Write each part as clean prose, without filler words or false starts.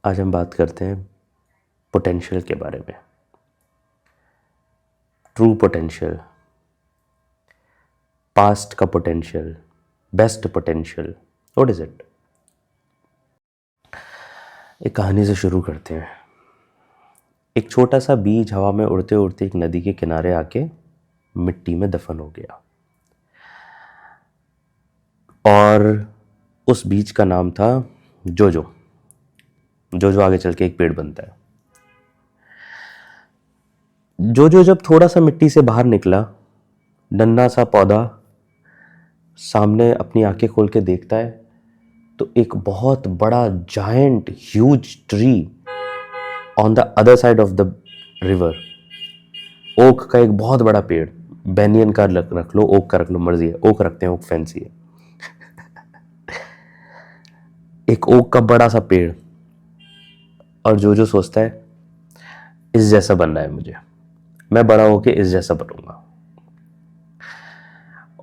आज हम बात करते हैं पोटेंशियल के बारे में। ट्रू पोटेंशियल, पास्ट का potential, best potential, what is it? एक कहानी से शुरू करते हैं। एक छोटा सा बीज हवा में उड़ते उड़ते एक नदी के किनारे आके मिट्टी में दफन हो गया और उस बीज का नाम था जोजो। जोजो आगे चल के एक पेड़ बनता है। जोजो जब थोड़ा सा मिट्टी से बाहर निकला, नन्हा सा पौधा सामने अपनी आंखें खोल के देखता है तो एक बहुत बड़ा giant huge tree on the other side of the river, oak का एक बहुत बड़ा पेड़, बेनियन का रख लो, ओक का रख लो, मर्जी है, ओक रखते हैं, ओक फैंसी है। एक ओक का बड़ा सा पेड़, और जो सोचता है इस जैसा बनना है मुझे, मैं बड़ा होके इस जैसा बनूंगा।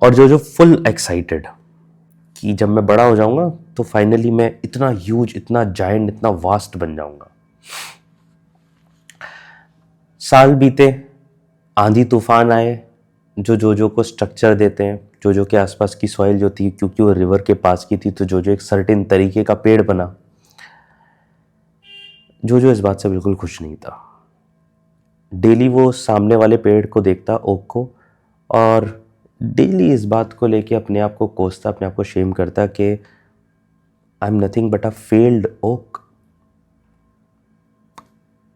और जो फुल एक्साइटेड कि जब मैं बड़ा हो जाऊंगा तो फाइनली मैं इतना ह्यूज, इतना जायंट, इतना वास्ट बन जाऊंगा। साल बीते, आंधी तूफान आए जो को स्ट्रक्चर देते हैं। जो के आसपास की सॉइल जो थी, क्योंकि वो रिवर के पास की थी, तो जो एक सर्टेन तरीके का पेड़ बना। जो इस बात से बिल्कुल खुश नहीं था। डेली वो सामने वाले पेड़ को देखता, ओक को, और डेली इस बात को लेके अपने आप को कोसता, अपने आप को शेम करता कि I am nothing but a failed oak.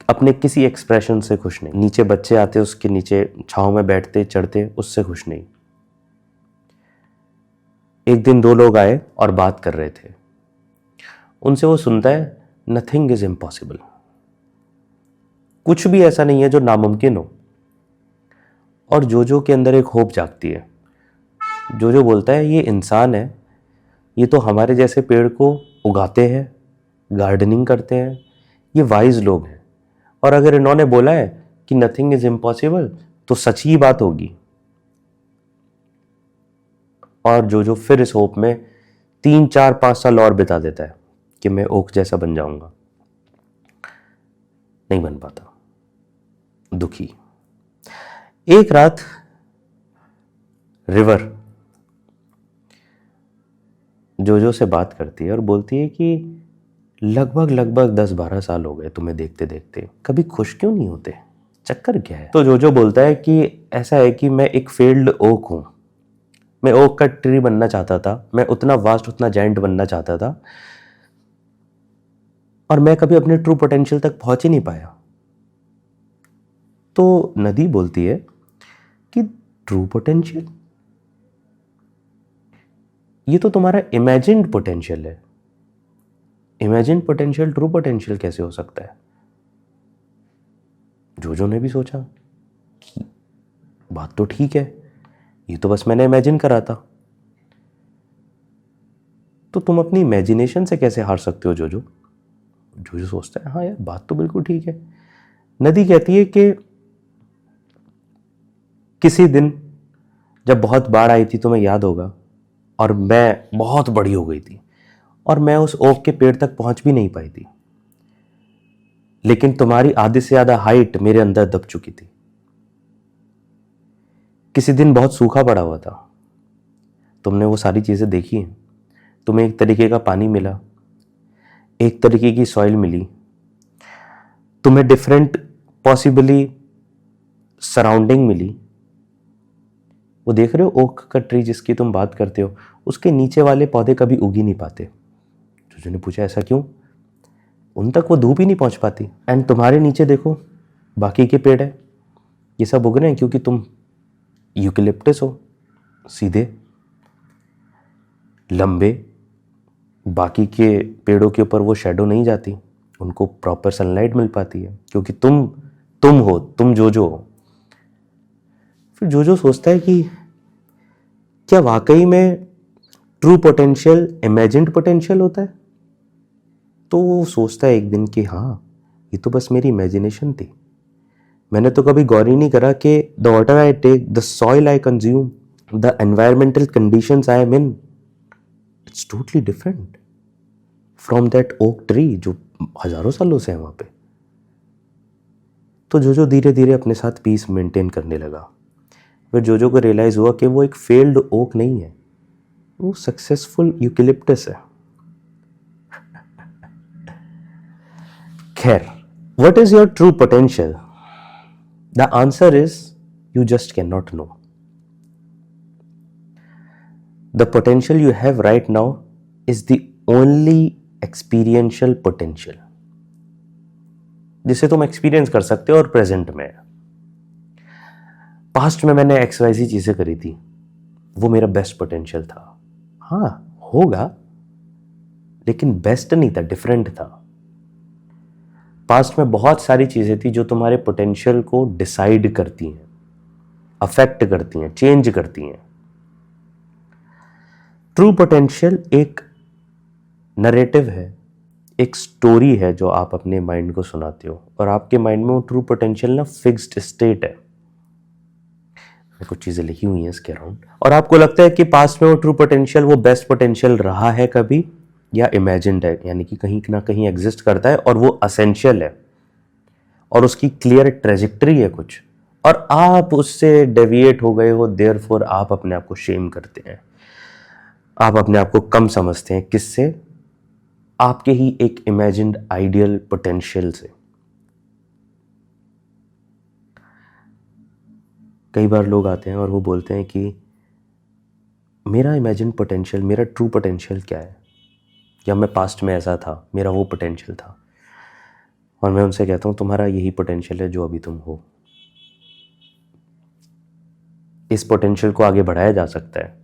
अपने किसी एक्सप्रेशन से खुश नहीं। नीचे बच्चे आते, उसके नीचे छांव में बैठते चढ़ते, उससे खुश नहीं। एक दिन दो लोग आए और बात कर रहे थे। उनसे वो सुनता है, नथिंग इज इम्पॉसिबल, कुछ भी ऐसा नहीं है जो नामुमकिन हो। और जो के अंदर एक होप जागती है। जो बोलता है, ये इंसान है, ये तो हमारे जैसे पेड़ को उगाते हैं, गार्डनिंग करते हैं, ये वाइज लोग हैं, और अगर इन्होंने बोला है कि नथिंग इज इम्पॉसिबल तो सच ही बात होगी। और जो फिर इस होप में 3 4 5 साल और बिता देता है कि मैं ओक जैसा बन जाऊंगा। नहीं बन पाता, दुखी। एक रात रिवर जो से बात करती है और बोलती है कि लगभग 10 12 साल हो गए तुम्हें देखते देखते, कभी खुश क्यों नहीं होते, चक्कर क्या है? तो जो बोलता है कि ऐसा है कि मैं एक फेल्ड ओक हूं, मैं ओक का ट्री बनना चाहता था, मैं उतना वास्ट, उतना जायंट बनना चाहता था, और मैं कभी अपने ट्रू पोटेंशियल तक पहुंच ही नहीं पाया। तो नदी बोलती है कि ट्रू पोटेंशियल, ये तो तुम्हारा इमेजिन्ड पोटेंशियल है। इमेजिन्ड पोटेंशियल ट्रू पोटेंशियल कैसे हो सकता है? जो ने भी सोचा कि बात तो ठीक है, ये तो बस मैंने इमेजिन करा था। तो तुम अपनी इमेजिनेशन से कैसे हार सकते हो? जो सोचता है, हाँ यार बात तो बिल्कुल ठीक है। नदी कहती है कि किसी दिन जब बहुत बाढ़ आई थी, तुम्हें याद होगा, और मैं बहुत बड़ी हो गई थी और मैं उस ओक के पेड़ तक पहुंच भी नहीं पाई थी, लेकिन तुम्हारी आधे से ज्यादा हाइट मेरे अंदर दब चुकी थी। किसी दिन बहुत सूखा पड़ा हुआ था, तुमने वो सारी चीजें देखी हैं, तुम्हें एक तरीके का पानी मिला, एक तरीके की सॉइल मिली, तुम्हें डिफरेंट पॉसिबली सराउंडिंग मिली। वो देख रहे हो, ओक का ट्री जिसकी तुम बात करते हो, उसके नीचे वाले पौधे कभी उग ही नहीं पाते। जो ने पूछा, ऐसा क्यों? उन तक वो धूप ही नहीं पहुंच पाती। एंड तुम्हारे नीचे देखो, बाकी के पेड़ है, ये सब उग रहे हैं क्योंकि तुम यूकेलिप्टस हो, सीधे लंबे, बाकी के पेड़ों के ऊपर वो शेडो नहीं जाती, उनको प्रॉपर सनलाइट मिल पाती है क्योंकि तुम हो, तुम जो हो। फिर जो सोचता है कि क्या वाकई में ट्रू पोटेंशियल इमेजिन्ड पोटेंशियल होता है? तो वो सोचता है एक दिन कि हाँ, ये तो बस मेरी इमेजिनेशन थी, मैंने तो कभी गौर ही नहीं करा कि the water I take, the soil I consume, the environmental conditions I am in, it's totally different from that oak tree जो हजारों सालों से है वहाँ पे। तो जोजो धीरे धीरे अपने साथ पीस मेंटेन करने लगा। फिर जोजो को रियलाइज़ हुआ कि वो एक फेल्ड ओक नहीं है, वो सक्सेसफुल यूकेलिप्टस है। खैर, what is your true potential? The answer is you just can not know. The potential you have right now is the only experiential potential जिसे तुम एक्सपीरियंस कर सकते हो और प्रेजेंट में। पास्ट में मैंने XYZ चीजें करी थी, वो मेरा बेस्ट पोटेंशियल था। हाँ होगा, लेकिन बेस्ट नहीं था, डिफरेंट था। पास्ट में बहुत सारी चीजें थी जो तुम्हारे पोटेंशियल को डिसाइड करती हैं, अफेक्ट करती हैं, चेंज करती हैं। ट्रू पोटेंशियल एक नरेटिव है, एक स्टोरी है जो आप अपने माइंड को सुनाते हो, और आपके माइंड में वो ट्रू पोटेंशियल ना फिक्स्ड स्टेट है। कुछ चीजें लिखी हुई हैं इसके अराउंड, और आपको लगता है कि पास्ट में वो ट्रू पोटेंशियल, वो बेस्ट पोटेंशियल रहा है कभी, या इमेजिन्ड है, यानी कि कहीं ना कहीं एग्जिस्ट करता है और वो असेंशियल है और उसकी क्लियर ट्रेजेक्टरी है कुछ, और आप उससे डेविएट हो गए हो, देयरफॉर आप अपने आप को शेम करते हैं, आप अपने आप को कम समझते हैं। किससे? आपके ही एक इमेजिन्ड आइडियल पोटेंशियल से। कई बार लोग आते हैं और वो बोलते हैं कि मेरा इमेजिन पोटेंशियल, मेरा ट्रू पोटेंशियल क्या है, या मैं पास्ट में ऐसा था, मेरा वो पोटेंशियल था। और मैं उनसे कहता हूँ तुम्हारा यही पोटेंशियल है जो अभी तुम हो। इस पोटेंशियल को आगे बढ़ाया जा सकता है।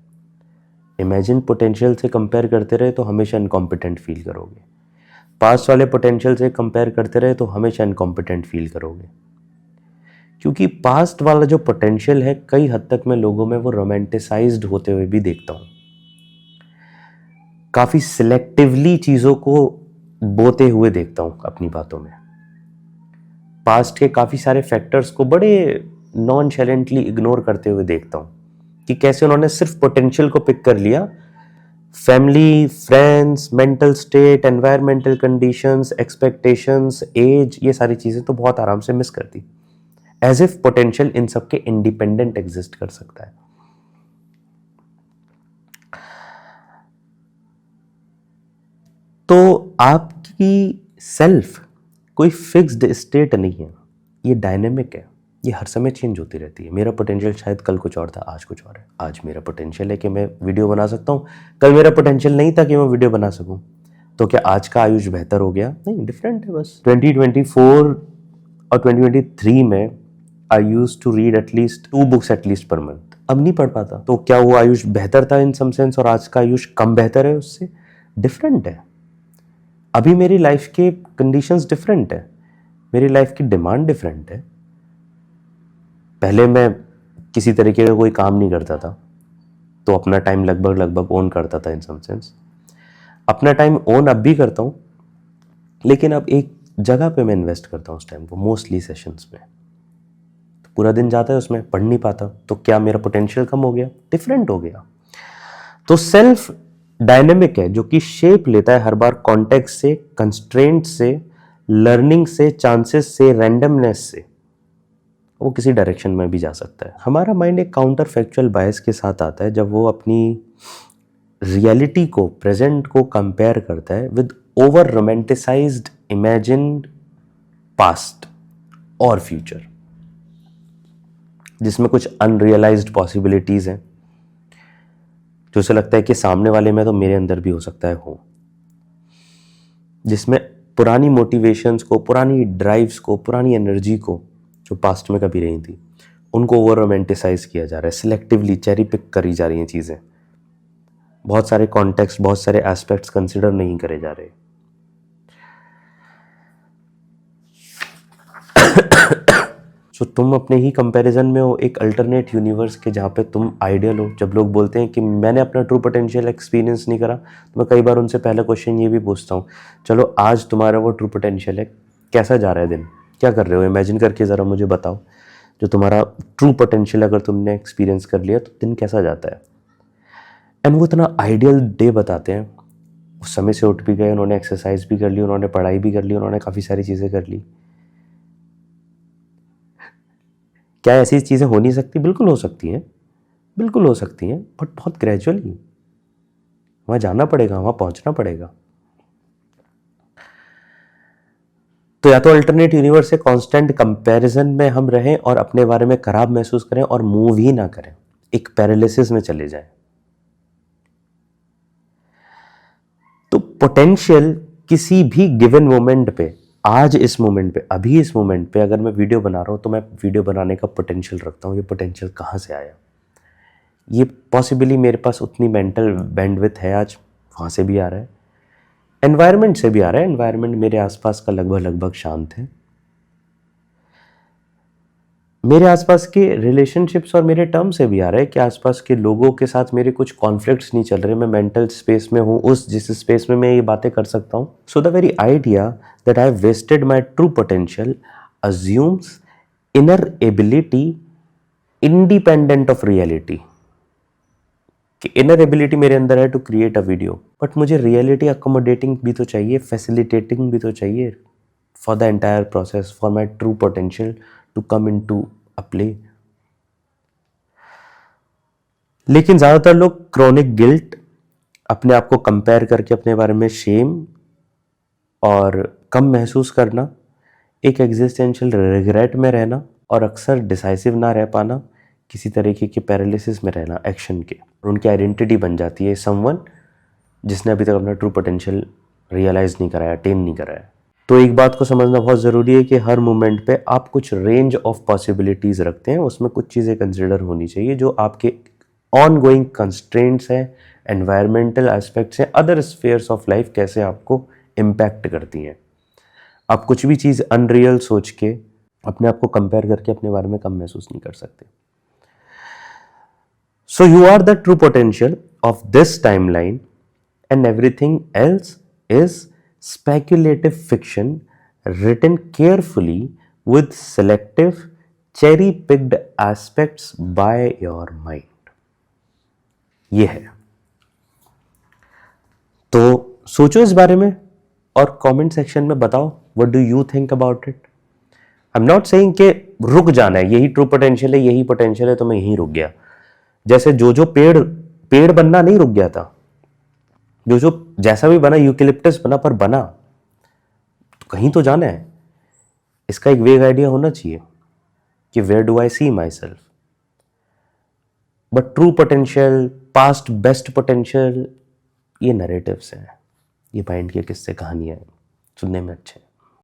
इमेजिन पोटेंशियल से कंपेयर करते रहे तो हमेशा इनकॉम्पिटेंट फील करोगे, पास्ट वाले पोटेंशियल से कंपेयर करते रहे तो हमेशा इनकॉम्पिटेंट फील करोगे। क्योंकि पास्ट वाला जो पोटेंशियल है, कई हद तक मैं लोगों में वो रोमांटिसाइज्ड होते हुए भी देखता हूं। काफी सिलेक्टिवली चीजों को बोते हुए देखता हूं अपनी बातों में। पास्ट के काफी सारे फैक्टर्स को बड़े नॉनशैलेंटली इग्नोर करते हुए देखता हूं कि कैसे उन्होंने सिर्फ पोटेंशियल को पिक कर लिया, family, friends, mental state, environmental conditions, expectations, age, ये सारी चीजें तो बहुत आराम से मिस कर दी, एज इफ पोटेंशियल इन सबके इंडिपेंडेंट एग्जिस्ट कर सकता है। तो आपकी सेल्फ कोई फिक्स्ड स्टेट नहीं है, ये डायनेमिक है, ये हर समय चेंज होती रहती है। मेरा पोटेंशियल शायद कल कुछ और था, आज कुछ और है। आज मेरा पोटेंशियल है कि मैं वीडियो बना सकता हूँ, कल मेरा पोटेंशियल नहीं था कि मैं वीडियो बना सकूँ। तो क्या आज का आयुष बेहतर हो गया? नहीं, डिफरेंट है बस। 2024 और 2023 में I used to read at least 2 books at least per month, अब नहीं पढ़ पाता। तो क्या वो आयुष बेहतर था इन सम सेंस और आज का आयुष कम बेहतर है उससे? डिफरेंट है। अभी मेरी लाइफ के कंडीशंस डिफरेंट है, मेरी लाइफ की डिमांड डिफरेंट है। पहले मैं किसी तरीके का कोई काम नहीं करता था, तो अपना टाइम लगभग ओन करता था इन सम सेंस। अपना टाइम ओन अब भी करता हूँ, लेकिन अब एक जगह पे मैं इन्वेस्ट करता हूँ उस टाइम को, मोस्टली सेशंस में। तो पूरा दिन जाता है उसमें, पढ़ नहीं पाता। तो क्या मेरा पोटेंशियल कम हो गया? डिफरेंट हो गया। तो सेल्फ डायनेमिक है, जो कि शेप लेता है हर बार कॉन्टेक्स्ट से, कंस्ट्रेंट से, लर्निंग से, चांसेस से, रैंडमनेस से। वो किसी डायरेक्शन में भी जा सकता है। हमारा माइंड एक काउंटर फैक्चुअल बायस के साथ आता है जब वो अपनी रियलिटी को, प्रेजेंट को कंपेयर करता है with over romanticised imagined past और फ्यूचर, जिसमें कुछ अनरियलाइज्ड पॉसिबिलिटीज हैं, जो उसे लगता है कि सामने वाले में तो मेरे अंदर भी हो सकता है हो, जिसमें पुरानी मोटिवेशंस को, पुरानी ड्राइव्स को, पुरानी एनर्जी को जो पास्ट में कभी रही थी, उनको ओवर रोमांटिसाइज किया जा रहा है, सिलेक्टिवली चेरी पिक करी जा रही हैं चीज़ें। बहुत सारे कॉन्टेक्स्ट, बहुत सारे एस्पेक्ट्स कंसिडर नहीं करे जा रहे। सो तुम अपने ही कंपैरिजन में हो एक अल्टरनेट यूनिवर्स के, जहाँ पे तुम आइडियल हो। जब लोग बोलते हैं कि मैंने अपना ट्रू पोटेंशियल एक्सपीरियंस नहीं करा, तो मैं कई बार उनसे पहला क्वेश्चन ये भी पूछता हूँ, चलो आज तुम्हारा वो ट्रू पोटेंशियल है, कैसा जा रहा है दिन, क्या कर रहे हो, इमेजिन करके ज़रा मुझे बताओ। जो तुम्हारा ट्रू पोटेंशियल अगर तुमने एक्सपीरियंस कर लिया तो दिन कैसा जाता है। एंड वो इतना आइडियल डे बताते हैं उस समय से उठ भी गए, उन्होंने एक्सरसाइज भी कर ली, उन्होंने पढ़ाई भी कर ली, उन्होंने काफ़ी सारी चीज़ें कर ली। क्या ऐसी चीज़ें हो नहीं सकती? बिल्कुल हो सकती हैं, बिल्कुल हो सकती हैं, बट बहुत ग्रेजुअली। वहाँ जाना पड़ेगा, वहाँ पहुँचना पड़ेगा। तो या तो अल्टरनेट यूनिवर्स से कांस्टेंट कंपैरिजन में हम रहें और अपने बारे में खराब महसूस करें और मूव ही ना करें, एक पैरालिसिस में चले जाएं। तो पोटेंशियल किसी भी गिवन मोमेंट पे, आज इस मोमेंट पे, अभी इस मोमेंट पे अगर मैं वीडियो बना रहा हूँ तो मैं वीडियो बनाने का पोटेंशियल रखता हूँ। ये पोटेंशियल कहाँ से आया? ये पॉसिबली मेरे पास उतनी मेंटल बैंडविड्थ है आज, वहाँ से भी आ रहा है, एनवायरनमेंट से भी आ रहा है। एनवायरनमेंट मेरे आसपास का लगभग शांत है, मेरे आसपास के रिलेशनशिप्स और मेरे टर्म से भी आ रहा है कि आसपास के लोगों के साथ मेरे कुछ कॉन्फ्लिक्ट्स नहीं चल रहे, मैं मेंटल स्पेस में हूँ, उस जिस स्पेस में मैं ये बातें कर सकता हूँ। So the very idea that I have wasted my true potential assumes inner ability independent of reality, कि इनर एबिलिटी मेरे अंदर है to create a video, but मुझे रियलिटी अकोमोडेटिंग भी तो चाहिए, फैसिलिटेटिंग भी तो चाहिए for the entire process, for my true potential to come into a play. लेकिन ज़्यादातर लोग क्रॉनिक गिल्ट, अपने आप को कंपेयर करके अपने बारे में शेम और कम महसूस करना, एक एग्जिस्टेंशियल रिग्रेट में रहना और अक्सर डिसाइसिव ना रह पाना, किसी तरीके की पैरालिसिस में रहना एक्शन के, और उनकी आइडेंटिटी बन जाती है समवन जिसने अभी तक अपना ट्रू पोटेंशियल रियलाइज़ नहीं कराया, अटेन नहीं कराया। तो एक बात को समझना बहुत ज़रूरी है कि हर मोमेंट पे आप कुछ रेंज ऑफ पॉसिबिलिटीज़ रखते हैं, उसमें कुछ चीज़ें कंसिडर होनी चाहिए जो आपके ऑन गोइंग कंस्ट्रेंट्स हैं, एनवायरमेंटल एस्पेक्ट्स हैं, अदर स्फेयर्स ऑफ लाइफ कैसे आपको इम्पैक्ट करती हैं। आप कुछ भी चीज़ अनरियल सोच के अपने आप को कंपेयर करके अपने बारे में कम महसूस नहीं कर सकते। So you are the true potential of this timeline and everything else is speculative fiction written carefully with selective cherry picked aspects by your mind। ये है। तो सोचो इस बारे में और कमेंट सेक्शन में बताओ what do you think about it. I am not saying कि रुक जाना है, यही ट्रू पोटेंशियल है, यही पोटेंशियल है तो मैं यहीं रुक गया। जैसे जो पेड़ बनना नहीं रुक गया था, जो जैसा भी बना, यूकेलिप्टस बना, पर बना तो कहीं तो जाना है। इसका एक वेग आइडिया होना चाहिए कि where do I see myself. But true potential, past best potential, ये नरेटिव्स हैं, ये माइंड के किस्से कहानियां हैं, सुनने में अच्छे हैं।